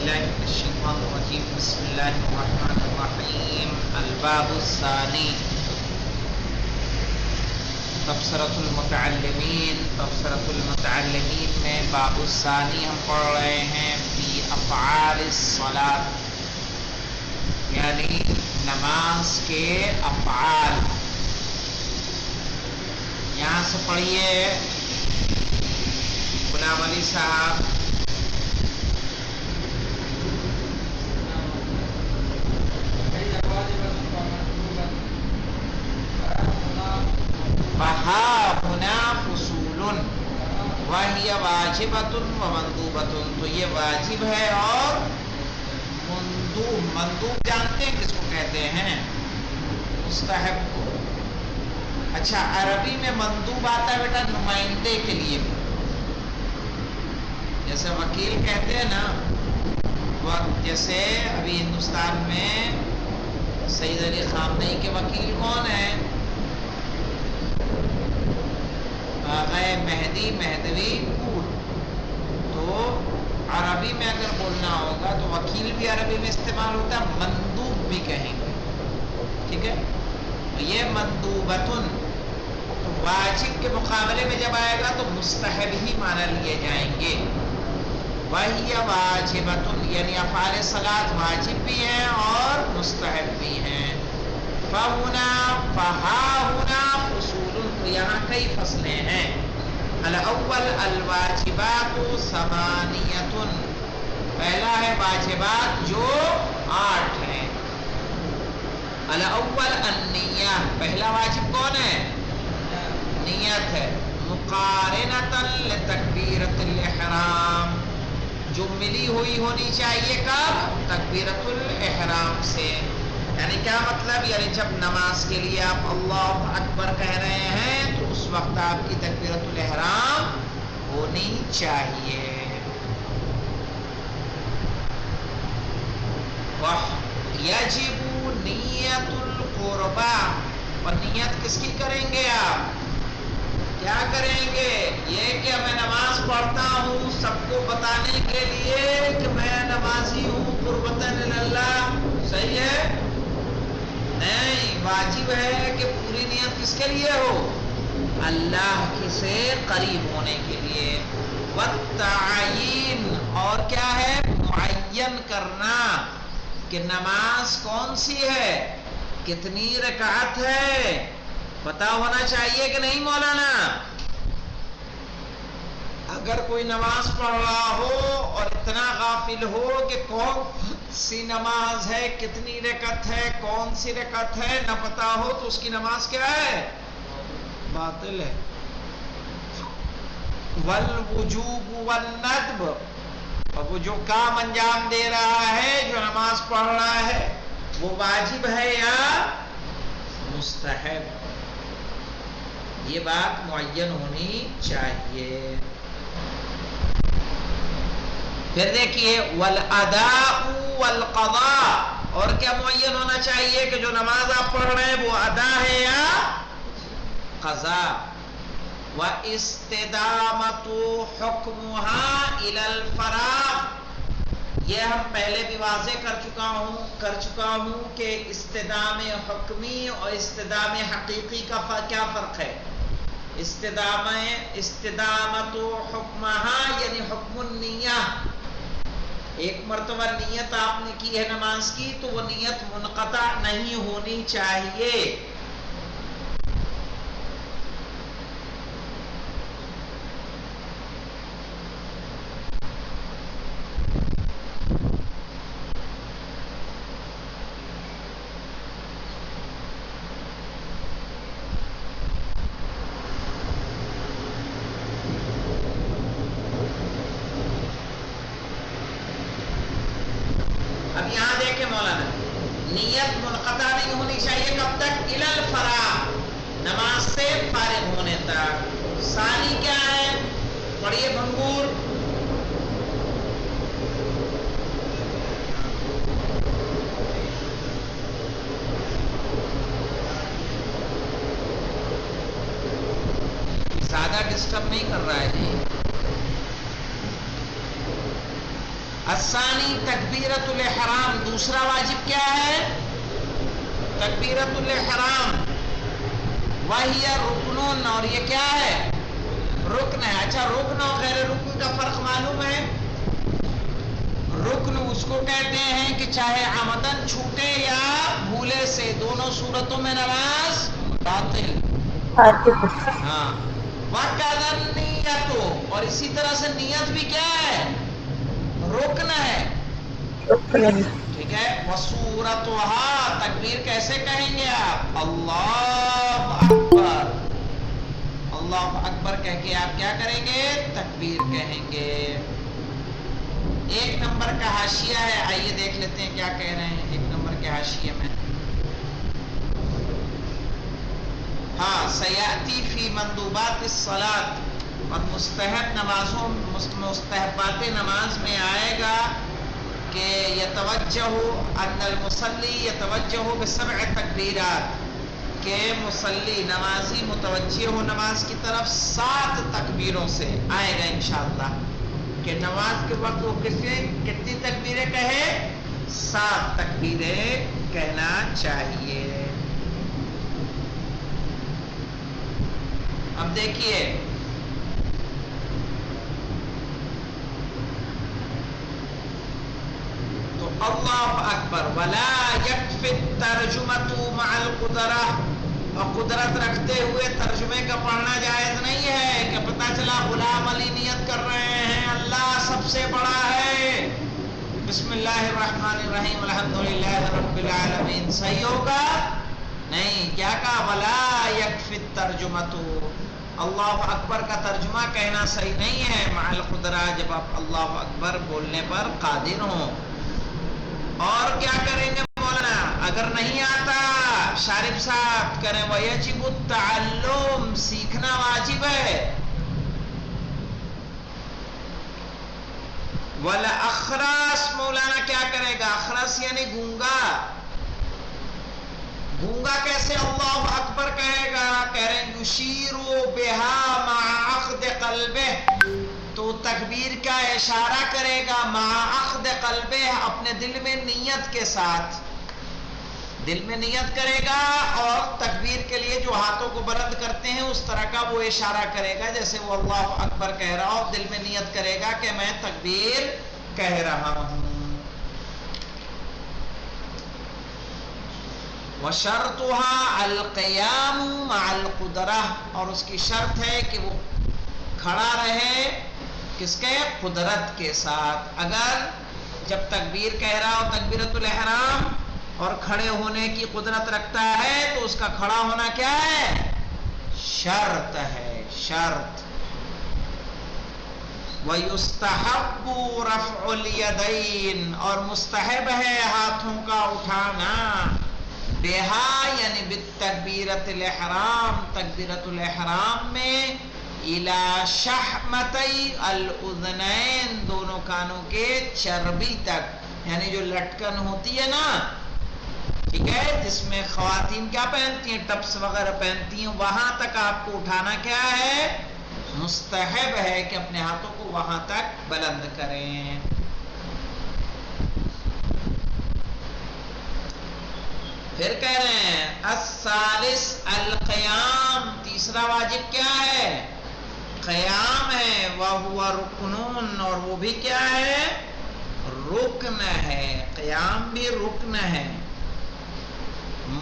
باللہ من الشیطان الرجیم بسم اللہ الرحمن الرحیم الباب الثانی تبصرۃ المتعلمین میں باب الثانی ہم پڑھ رہے ہیں فی افعال الصلاۃ، یعنی نماز کے افعال۔ یہاں سے پڑھیے غلام علی صاحب۔ فہا ہنا فصول وہی واجبۃ و مندوبۃ، تو یہ واجب ہے اور مندوب۔ مندوب جانتے ہیں کس کو کہتے ہیں؟ مستحب کو۔ اچھا، عربی میں مندوب آتا ہے بیٹا نمائندے کے لیے، جیسے وکیل کہتے ہیں نا، جیسے ابھی ہندوستان میں سید علی خامنئی کے وکیل کون ہیں؟ آغا مہدی مہدوی پور۔ تو عربی میں اگر بولنا ہوگا تو وکیل بھی عربی میں استعمال ہوتا ہے، مندوب بھی کہیں گے، ٹھیک ہے؟ تو یہ مندوبتن واجب کے مقابلے میں جب آئے گا تو مستحب ہی معنی لیے جائیں گے۔ وہی واجبتن یعنی افعال صلاۃ واجب بھی ہیں اور مستحب بھی ہیں۔ فہنا فصول، تو یہاں کئی فصلیں ہیں۔ الاول الواجبات ثمانیۃ، پہلا ہے واجبات جو 8 ہیں۔ الاول النیہ، پہلا واجب کون ہے؟ نیت ہے۔ مقارنۃ لتکبیرۃ الاحرام، جو ملی ہوئی ہونی چاہیے کب؟ تکبیرۃ الاحرام سے۔ یعنی کیا مطلب؟ یعنی جب نماز کے لیے آپ اللہ اکبر کہہ رہے ہیں تو اس وقت آپ کی تکبیرۃ الاحرام ہونی چاہیے۔ یجب نیت القربہ، اور نیت کس کی کریں گے آپ؟ کیا کریں گے؟ یہ کہ میں نماز پڑھتا ہوں سب کو بتانے کے لیے کہ میں نمازی ہوں قربتاً اللہ، صحیح ہے؟ نہیں، واجب ہے کہ پوری نیت کس کے لیے ہو؟ اللہ سے قریب ہونے کے لیے۔ والتعیین، اور کیا ہے؟ معین کرنا کہ نماز کون سی ہے، کتنی رکعت ہے، پتہ ہونا چاہیے کہ نہیں مولانا؟ اگر کوئی نماز پڑھ رہا ہو اور اتنا غافل ہو کہ کون سی نماز ہے، کتنی رکعت ہے، کون سی رکعت ہے، نہ پتہ ہو تو اس کی نماز کیا ہے؟ باطل ہے۔ والوجوب والندب، اور وہ جو کام انجام دے رہا ہے، جو نماز پڑھ رہا ہے، وہ واجب ہے یا مستحب، یہ بات معین ہونی چاہیے۔ پھر دیکھیے والاداء والقضاء، اور کیا معین ہونا چاہیے کہ جو نماز آپ پڑھ رہے ہیں وہ ادا ہے یا قضا۔ واستدامۃ حکمها الی الفراغ، یہ ہم پہلے بھی واضح کر چکا ہوں کہ استدام حکمی اور استدام حقیقی کا کیا فرق ہے۔ استدامت حکمها یعنی حکم النیہ، ایک مرتبہ نیت آپ نے کی ہے نماز کی تو وہ نیت منقطع نہیں ہونی چاہیے۔ اب یہاں دیکھیں مولانا، نیت منقطع نہیں ہونی چاہیے کب تک؟ الی الفراغ، نماز سے فارغ ہونے تک۔ ثانی کیا ہے؟ پڑھیے بھنگور۔ زیادہ ڈسٹرب نہیں کر رہا ہے جی؟ الثانی تکبیرۃ الاحرام، دوسرا واجب کیا ہے؟ تکبیرۃ الاحرام، وہی رکنون، اور یہ کیا ہے؟ رکن ہے۔ اچھا، رکن اور غیر رکن کا فرق معلوم ہے؟ رکن اس کو کہتے ہیں کہ چاہے عمدن چھوٹے یا بھولے سے، دونوں صورتوں میں نماز باطل۔ ہاں، وَكَذَا النِّيَّةُ، اور اسی طرح سے نیت بھی کیا ہے؟ رکن ہے، ٹھیک ہے۔ وَصُورَتُهَا، تکبیر کیسے کہیں گے آپ؟ اللہ اکبر، اللہ اکبر کہہ کے آپ کیا کریں گے؟ تکبیر کہیں گے۔ ایک نمبر کا حاشیہ ہے، آئیے دیکھ لیتے ہیں کیا کہہ رہے ہیں ایک نمبر کے حاشیے میں۔ ہاں، سیاتی فی مندوبات الصلاۃ، اور مستحب نمازوں، مستحبات نماز میں آئے گا کہ یتوجہ ان المصلی یتوجہ بسبع تکبیرات، کہ مصلی نمازی متوجہ ہو نماز کی طرف 7 تکبیروں سے، آئے گا انشاءاللہ کہ نماز کے وقت وہ کتنی تکبیریں کہے؟ 7 تکبیریں کہنا چاہیے۔ اب دیکھیے، تو اللہ اکبر، ولا یکفی الترجمۃ مع القدرہ، اور قدرت رکھتے ہوئے ترجمے کا پڑھنا جائز نہیں ہے کہ پتہ چلا غلام علی نیت کر رہے ہیں اللہ سب سے بڑا ہے، بسم اللہ الرحمن الرحیم الحمدللہ رب العالمین، صحیح ہوگا؟ نہیں، کیا کہا؟ ولا یکفی الترجمۃ، اللہ اکبر کا ترجمہ کہنا صحیح نہیں ہے مع القدرہ، جب آپ اللہ اکبر بولنے پر قادر ہوں۔ اور کیا کریں گے مولانا؟ اگر نہیں آتا، شارف صاحب کریں وَيَجِبُ التَّعَلُّمُ، سیکھنا واجب ہے۔ وَالْأَخْرَسِ، مولانا کیا کرے گا؟ اخرس یعنی گونگا، گونگا کیسے اللہ اکبر کہے گا؟ کہہ رہے ہیں یشیرو بہا مع اخذ قلبہ، تو تکبیر کا اشارہ کرے گا مع اخذ قلبہ، اپنے دل میں نیت کے ساتھ، دل میں نیت کرے گا، اور تکبیر کے لیے جو ہاتھوں کو بلند کرتے ہیں اس طرح کا وہ اشارہ کرے گا، جیسے وہ اللہ اکبر کہہ رہا ہو، دل میں نیت کرے گا کہ میں تکبیر کہہ رہا ہوں۔ وَشَرْطُهَا الْقِيَامُ مَعَ الْقُدْرَةِ، اور اس کی شرط ہے کہ وہ کھڑا رہے کس کے؟ قدرت کے ساتھ۔ اگر جب تکبیر کہہ رہا ہو تکبیرۃ الاحرام اور کھڑے ہونے کی قدرت رکھتا ہے تو اس کا کھڑا ہونا کیا ہے؟ شرط ہے، شرط۔ وَيُسْتَحَبُّ رَفْعُ الْيَدَيْنِ، اور مستحب ہے ہاتھوں کا اٹھانا، بہا یعنی بالتکبیرۃ الاحرام، تکبیرۃ الاحرام میں، الی شحمتی الاذنین، دونوں کانوں کے چربی تک، یعنی جو لٹکن ہوتی ہے نا، ٹھیک ہے، جس میں خواتین کیا پہنتی ہیں؟ ٹپس وغیرہ پہنتی ہیں، وہاں تک آپ کو اٹھانا کیا ہے؟ مستحب ہے کہ اپنے ہاتھوں کو وہاں تک بلند کریں۔ پھر کہہ رہے ہیں الثالث القیام، تیسرا واجب کیا ہے؟ قیام ہے، وَهُوَ رُكْنٌ، اور وہ بھی کیا ہے؟ رکن ہے، قیام بھی رکن ہے،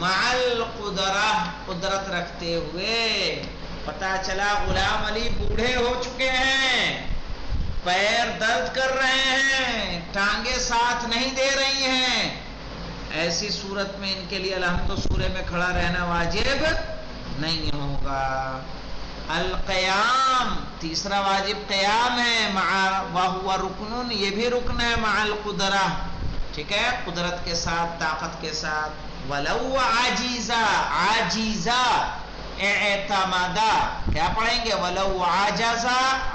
مع القدرہ، قدرت رکھتے ہوئے۔ پتہ چلا غلام علی بوڑھے ہو چکے ہیں، پیر درد کر رہے ہیں، ٹانگیں ساتھ نہیں دے رہی ہیں، ایسی صورت میں ان کے لیے الحمد سورہ میں کھڑا رہنا واجب نہیں ہوگا۔ القیام، تیسرا واجب قیام ہے، مع وَهُوَ رُكْنٌ، یہ بھی رکن ہے، مع القدرہ، ٹھیک ہے، قدرت کے ساتھ، طاقت کے ساتھ۔ وَلَوْ عَجِزَ، عَجِزَ اعتمد، کیا پڑھیں گے؟ وَلَوْ عَجَزَ،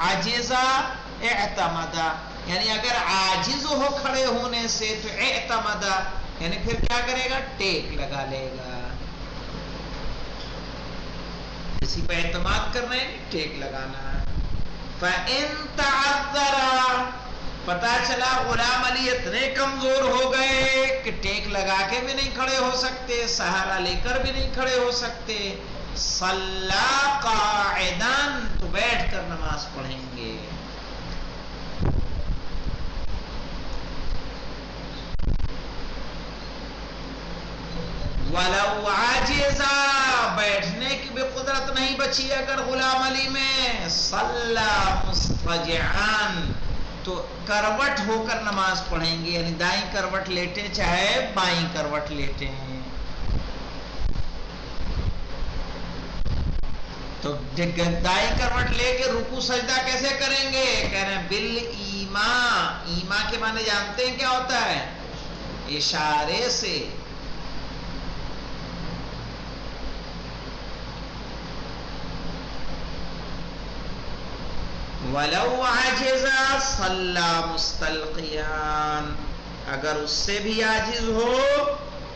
عَجِزَ اعتمد، یعنی اگر عاجز ہو کھڑے ہونے سے تو اعتمد، یعنی پھر کیا کرے گا؟ ٹیک لگا لے گا، کسی پہ اعتماد کرنا ہے، ٹیک لگانا۔ فَإِن تَعَذَّرَ، پتا چلا غلام علی اتنے کمزور ہو گئے کہ ٹیک لگا کے بھی نہیں کھڑے ہو سکتے، سہارا لے کر بھی نہیں کھڑے ہو سکتے. صلی قاعداً، تو بیٹھ کر نماز پڑھیں گے. وَلَوْ عَاجِزًا، بیٹھنے کی بھی قدرت نہیں بچی اگر غلام علی میں. صَلَّى مُسْتَجِعًا، تو کروٹ ہو کر نماز پڑھیں گے، یعنی دائیں کروٹ لیٹے چاہے بائیں کروٹ لیٹے ہیں. تو دائیں کروٹ لے کے رکوع سجدہ کیسے کریں گے؟ کہہ رہے ہیں بالایماء. ایما کے معنی جانتے ہیں کیا ہوتا ہے؟ اشارے سے. وَلَوْ عَجِزَ صَلَّى مُسْتَلْقِيًا، اگر اس سے بھی عاجز ہو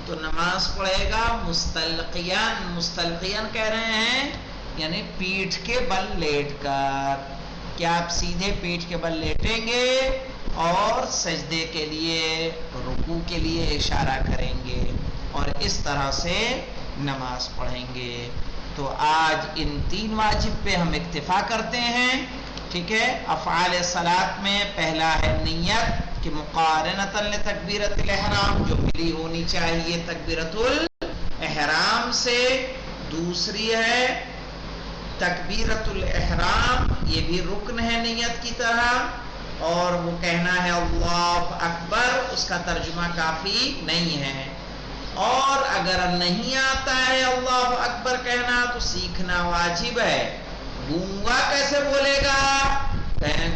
تو نماز پڑھے گا مستلقیان. مستلقیان کہہ رہے ہیں یعنی پیٹھ کے بل لیٹ کر. کیا آپ سیدھے پیٹھ کے بل لیٹیں گے اور سجدے کے لیے، رکوع کے لیے اشارہ کریں گے اور اس طرح سے نماز پڑھیں گے. تو آج ان 3 واجب پہ ہم اکتفا کرتے ہیں. ٹھیک ہے. افعال صلاۃ میں پہلا ہے نیت کہ مقارنۃ لتکبیرۃ الاحرام، جو ملی ہونی چاہیے تکبیرۃ الاحرام سے. دوسری ہے تکبیرۃ الاحرام، یہ بھی رکن ہے نیت کی طرح، اور وہ کہنا ہے اللہ اکبر، اس کا ترجمہ کافی نہیں ہے. اور اگر نہیں آتا ہے اللہ اکبر کہنا تو سیکھنا واجب ہے. گونگا کیسے بولے گا؟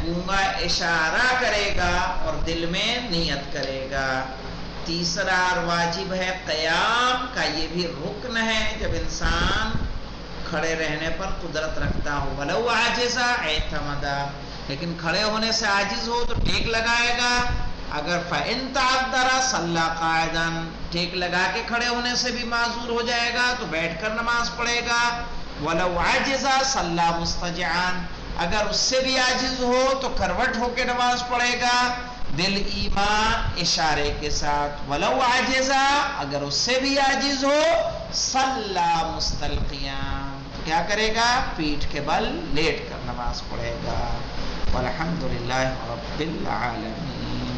گونگا اشارہ کرے گا اور دل میں نیت کرے گا. تیسرا اور واجب ہے قیام کا، یہ بھی رکن ہے جب انسان کھڑے رہنے پر قدرت رکھتا ہو. وَلَوْ عَاجِزَ اعْتَمَدَ، لیکن کھڑے ہونے سے عاجز ہو تو ٹیک لگائے گا. اگر فَإِن تَعَذَّرَ صَلَّى قَاعِدًا، ٹیک لگا کے کھڑے ہونے سے بھی معذور ہو جائے گا تو بیٹھ کر نماز پڑھے گا. وَلَوْ عَجِزَ صَلَّى مُسْتَجِعًا، اگر اس سے بھی عاجز ہو تو کروٹ ہو کے نماز پڑھے گا دل ایمان اشارے کے ساتھ. وَلَوْ عَجِزَ، اگر اس سے بھی عاجز ہو صَلَّى مُسْتَلْقِيًا، کیا کرے گا؟ پیٹھ کے بل لیٹ کر نماز پڑھے گا. والحمد للہ رب العالمین.